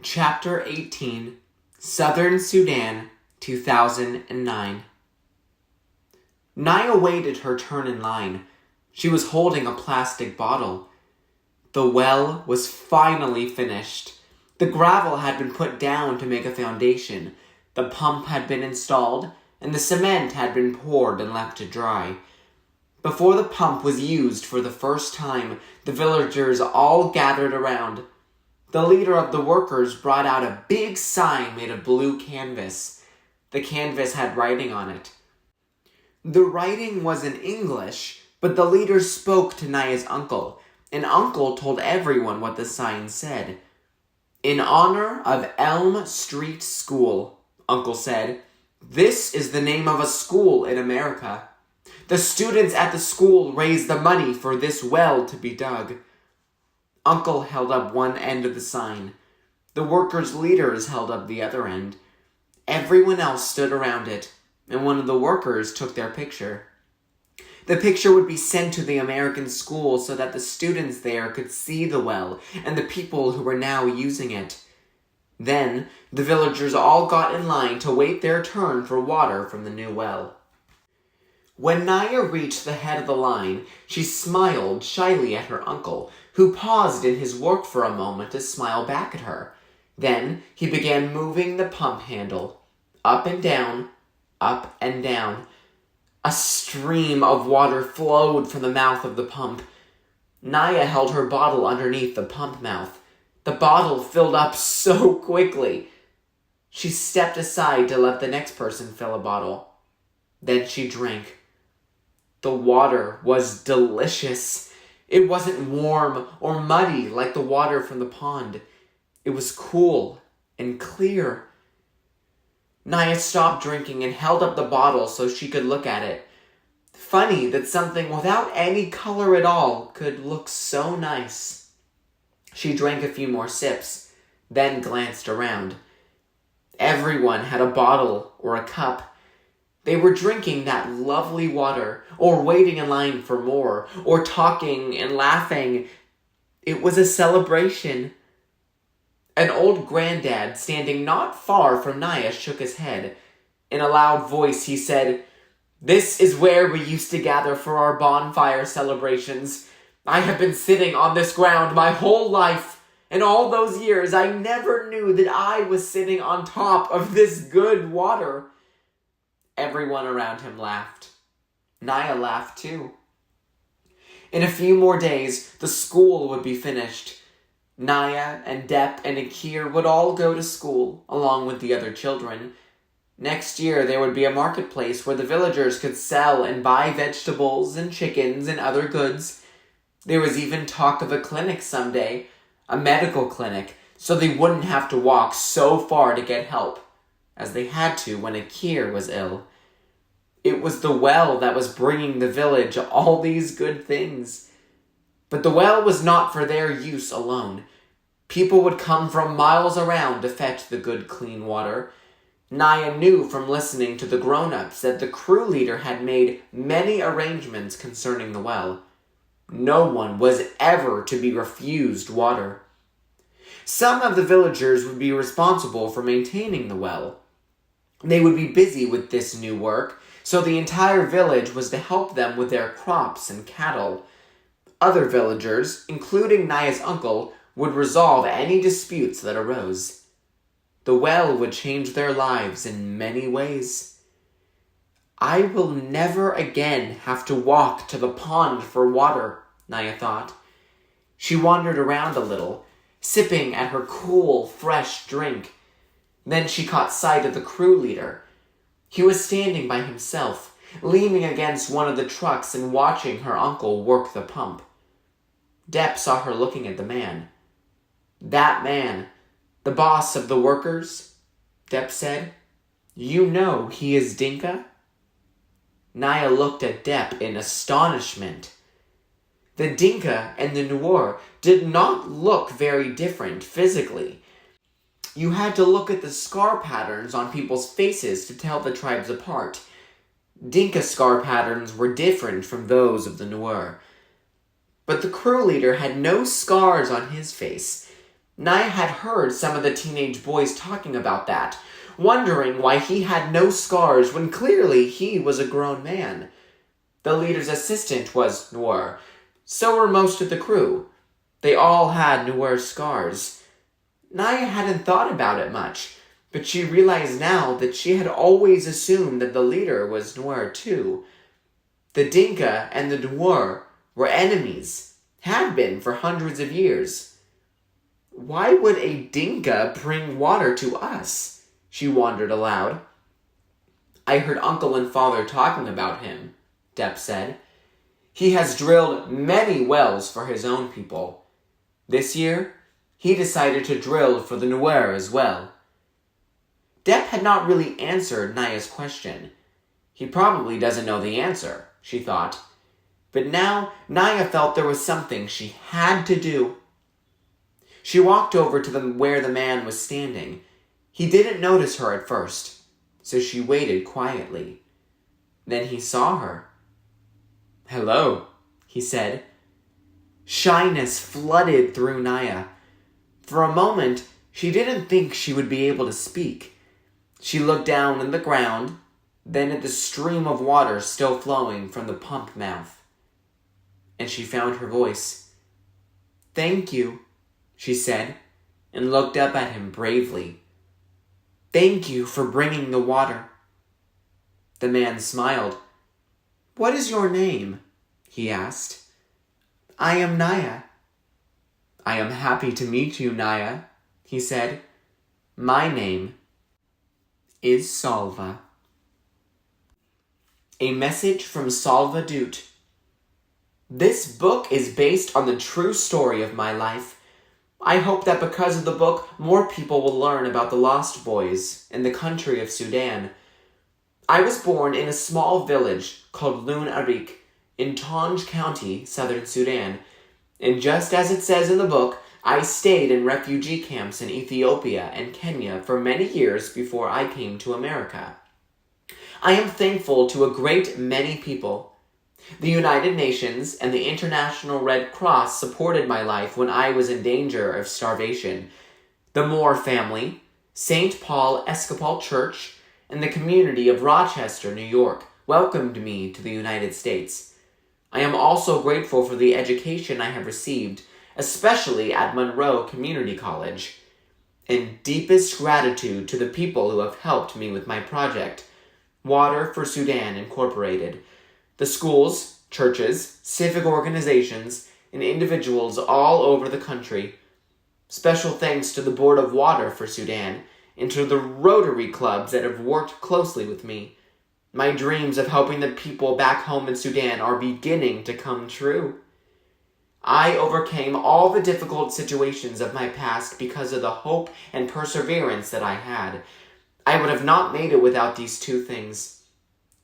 Chapter 18, Southern Sudan, 2009. Naya waited her turn in line. She was holding a plastic bottle. The well was finally finished. The gravel had been put down to make a foundation. The pump had been installed, and the cement had been poured and left to dry. Before the pump was used for the first time, the villagers all gathered around. The leader of the workers brought out a big sign made of blue canvas. The canvas had writing on it. The writing was in English, but the leader spoke to Naya's uncle, and Uncle told everyone what the sign said. "In honor of Elm Street School," Uncle said. "This is the name of a school in America. The students at the school raised the money for this well to be dug." Uncle held up one end of the sign. The workers' leaders held up the other end. Everyone else stood around it, and one of the workers took their picture. The picture would be sent to the American school so that the students there could see the well and the people who were now using it. Then, the villagers all got in line to wait their turn for water from the new well. When Naya reached the head of the line, she smiled shyly at her uncle, who paused in his work for a moment to smile back at her. Then he began moving the pump handle, up and down, up and down. A stream of water flowed from the mouth of the pump. Naya held her bottle underneath the pump mouth. The bottle filled up so quickly. She stepped aside to let the next person fill a bottle. Then she drank. The water was delicious. It wasn't warm or muddy like the water from the pond. It was cool and clear. Naya stopped drinking and held up the bottle so she could look at it. Funny that something without any color at all could look so nice. She drank a few more sips, then glanced around. Everyone had a bottle or a cup. They were drinking that lovely water, or waiting in line for more, or talking and laughing. It was a celebration. An old granddad standing not far from Naya shook his head. In a loud voice he said, "This is where we used to gather for our bonfire celebrations. I have been sitting on this ground my whole life, and all those years I never knew that I was sitting on top of this good water." Everyone around him laughed. Naya laughed too. In a few more days, the school would be finished. Naya and Depp and Akir would all go to school, along with the other children. Next year, there would be a marketplace where the villagers could sell and buy vegetables and chickens and other goods. There was even talk of a clinic someday, a medical clinic, so they wouldn't have to walk so far to get help, as they had to when Akir was ill. It was the well that was bringing the village all these good things. But the well was not for their use alone. People would come from miles around to fetch the good clean water. Naya knew from listening to the grown-ups that the crew leader had made many arrangements concerning the well. No one was ever to be refused water. Some of the villagers would be responsible for maintaining the well. They would be busy with this new work, so the entire village was to help them with their crops and cattle. Other villagers, including Naya's uncle, would resolve any disputes that arose. The well would change their lives in many ways. I will never again have to walk to the pond for water, Naya thought. She wandered around a little, sipping at her cool, fresh drink. Then she caught sight of the crew leader. He was standing by himself, leaning against one of the trucks and watching her uncle work the pump. Depp saw her looking at the man. "That man, the boss of the workers," Depp said. "You know he is Dinka?" Naya looked at Depp in astonishment. The Dinka and the Nuer did not look very different physically. You had to look at the scar patterns on people's faces to tell the tribes apart. Dinka scar patterns were different from those of the Nuer. But the crew leader had no scars on his face. Naya had heard some of the teenage boys talking about that, wondering why he had no scars when clearly he was a grown man. The leader's assistant was Noir. So were most of the crew. They all had Noir scars. Naya hadn't thought about it much, but she realized now that she had always assumed that the leader was Noir too. The Dinka and the Noir were enemies, had been for hundreds of years. Why would a Dinka bring water to us? She wondered aloud. I heard Uncle and Father talking about him, Depp said. He has drilled many wells for his own people. This year, he decided to drill for the Noir as well. Depp had not really answered Naya's question. He probably doesn't know the answer, she thought. But now Naya felt there was something she had to do. She walked over to where the man was standing. He didn't notice her at first, so she waited quietly. Then he saw her. Hello, he said. Shyness flooded through Naya. For a moment, she didn't think she would be able to speak. She looked down at the ground, then at the stream of water still flowing from the pump mouth. And she found her voice. Thank you, she said, and looked up at him bravely. Thank you for bringing the water. The man smiled. What is your name? He asked. I am Naya. I am happy to meet you, Naya, he said. My name is Salva. A message from Salva Dute. This book is based on the true story of my life. I hope that because of the book, more people will learn about the Lost Boys in the country of Sudan. I was born in a small village called Lun Arik in Tanj County, southern Sudan. And just as it says in the book, I stayed in refugee camps in Ethiopia and Kenya for many years before I came to America. I am thankful to a great many people. The United Nations and the International Red Cross supported my life when I was in danger of starvation. The Moore family, St. Paul Episcopal Church, and the community of Rochester, New York, welcomed me to the United States. I am also grateful for the education I have received, especially at Monroe Community College. And deepest gratitude to the people who have helped me with my project, Water for Sudan Incorporated. The schools, churches, civic organizations, and individuals all over the country. Special thanks to the Board of Water for Sudan and to the Rotary clubs that have worked closely with me. My dreams of helping the people back home in Sudan are beginning to come true. I overcame all the difficult situations of my past because of the hope and perseverance that I had. I would have not made it without these two things.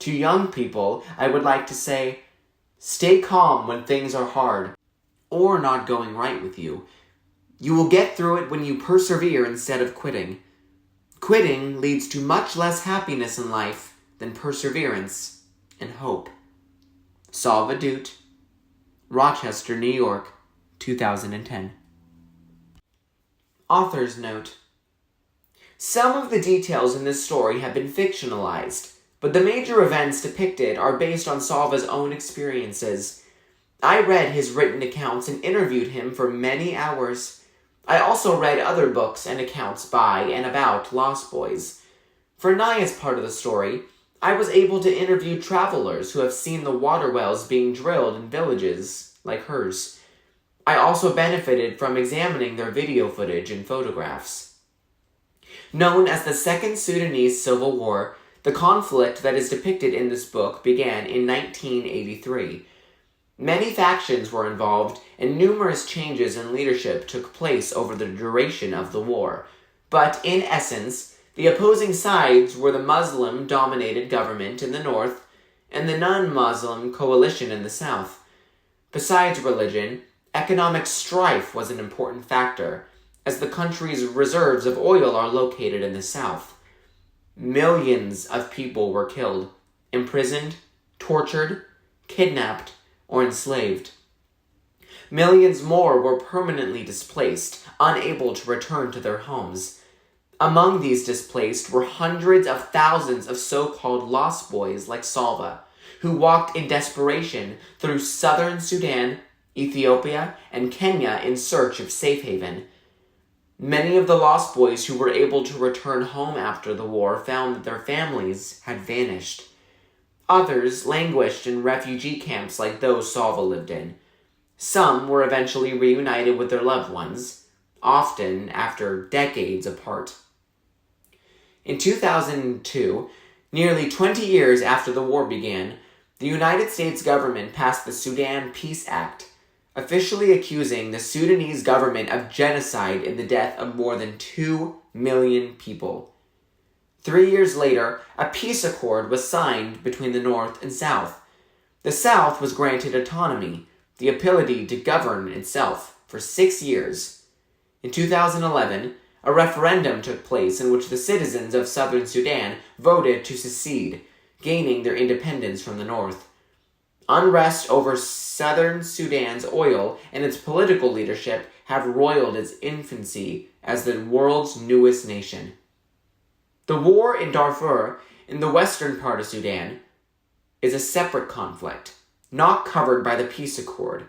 To young people, I would like to say, stay calm when things are hard or not going right with you. You will get through it when you persevere instead of quitting. Quitting leads to much less happiness in life than perseverance and hope. Salva Dute, Rochester, New York, 2010. Author's note. Some of the details in this story have been fictionalized, but the major events depicted are based on Salva's own experiences. I read his written accounts and interviewed him for many hours. I also read other books and accounts by and about Lost Boys. For Naya's part of the story, I was able to interview travelers who have seen the water wells being drilled in villages like hers. I also benefited from examining their video footage and photographs. Known as the Second Sudanese Civil War, the conflict that is depicted in this book began in 1983. Many factions were involved, and numerous changes in leadership took place over the duration of the war. But in essence, the opposing sides were the Muslim-dominated government in the north and the non-Muslim coalition in the south. Besides religion, economic strife was an important factor, as the country's reserves of oil are located in the south. Millions of people were killed, imprisoned, tortured, kidnapped, or enslaved. Millions more were permanently displaced, unable to return to their homes. Among these displaced were hundreds of thousands of so-called lost boys like Salva, who walked in desperation through southern Sudan, Ethiopia, and Kenya in search of safe haven. Many of the lost boys who were able to return home after the war found that their families had vanished. Others languished in refugee camps like those Salva lived in. Some were eventually reunited with their loved ones, often after decades apart. In 2002, nearly 20 years after the war began, the United States government passed the Sudan Peace Act, officially accusing the Sudanese government of genocide in the death of more than 2 million people. 3 years later, a peace accord was signed between the North and South. The South was granted autonomy, the ability to govern itself, for 6 years. In 2011, a referendum took place in which the citizens of southern Sudan voted to secede, gaining their independence from the North. Unrest over southern Sudan's oil and its political leadership have roiled its infancy as the world's newest nation. The war in Darfur, in the western part of Sudan, is a separate conflict, not covered by the peace accord.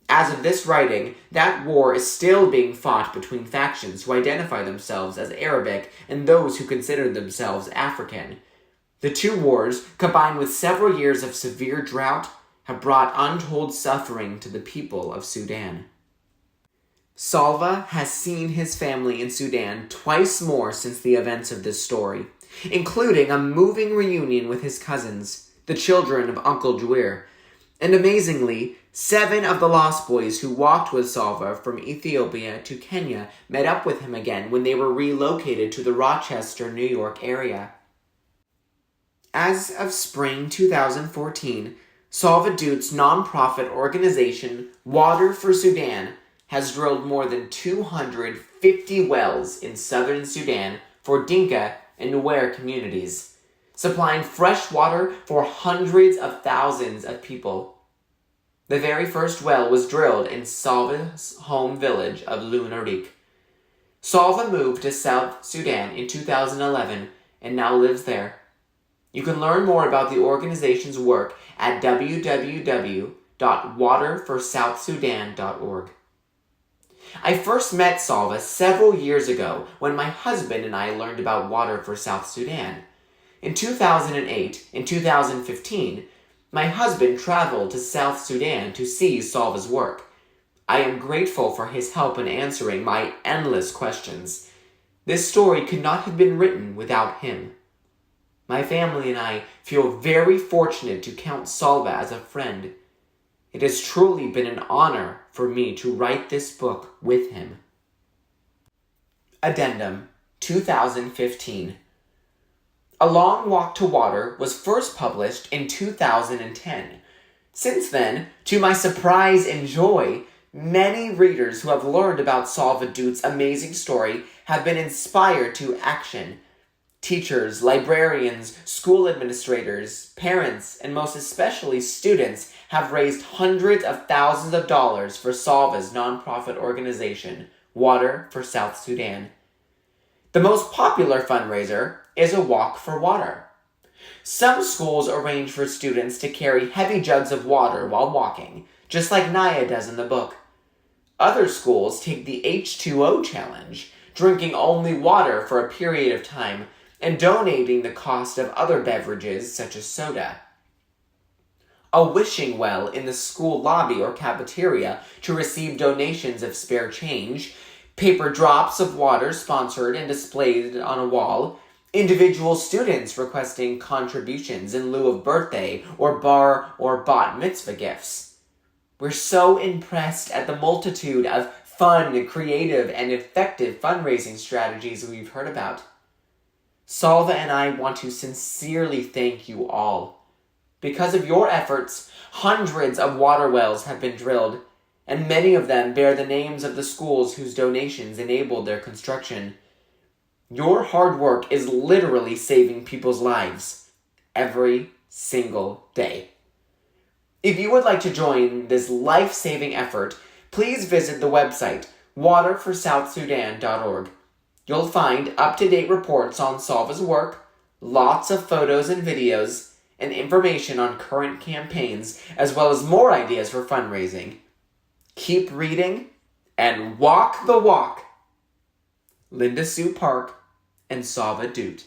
As of this writing, that war is still being fought between factions who identify themselves as Arabic and those who consider themselves African. The two wars, combined with several years of severe drought, have brought untold suffering to the people of Sudan. Salva has seen his family in Sudan twice more since the events of this story, including a moving reunion with his cousins, the children of Uncle Juir. And amazingly, 7 of the lost boys who walked with Salva from Ethiopia to Kenya met up with him again when they were relocated to the Rochester, New York area. As of spring 2014, Salva Dute's nonprofit organization, Water for Sudan, has drilled more than 250 wells in southern Sudan for Dinka and Nuer communities, supplying fresh water for hundreds of thousands of people. The very first well was drilled in Salva's home village of Lunarik. Salva moved to South Sudan in 2011 and now lives there. You can learn more about the organization's work at www.waterforsouthsudan.org. I first met Salva several years ago when my husband and I learned about Water for South Sudan. In 2008 and 2015, my husband traveled to South Sudan to see Salva's work. I am grateful for his help in answering my endless questions. This story could not have been written without him. My family and I feel very fortunate to count Salva as a friend. It has truly been an honor for me to write this book with him. Addendum 2015. A Long Walk to Water was first published in 2010. Since then, to my surprise and joy, many readers who have learned about Salva Dute's amazing story have been inspired to action. Teachers, librarians, school administrators, parents, and most especially students have raised hundreds of thousands of dollars for Salva's nonprofit organization, Water for South Sudan. The most popular fundraiser is a walk for water. Some schools arrange for students to carry heavy jugs of water while walking, just like Naya does in the book. Other schools take the H2O challenge, drinking only water for a period of time and donating the cost of other beverages such as soda. A wishing well in the school lobby or cafeteria to receive donations of spare change, paper drops of water sponsored and displayed on a wall, individual students requesting contributions in lieu of birthday or bar or bat mitzvah gifts. We're so impressed at the multitude of fun, creative, and effective fundraising strategies we've heard about. Salva and I want to sincerely thank you all. Because of your efforts, hundreds of water wells have been drilled, and many of them bear the names of the schools whose donations enabled their construction. Your hard work is literally saving people's lives every single day. If you would like to join this life-saving effort, please visit the website waterforsouthsudan.org. You'll find up-to-date reports on Salva's work, lots of photos and videos, and information on current campaigns, as well as more ideas for fundraising. Keep reading and walk the walk. Linda Sue Park and Salva Doot.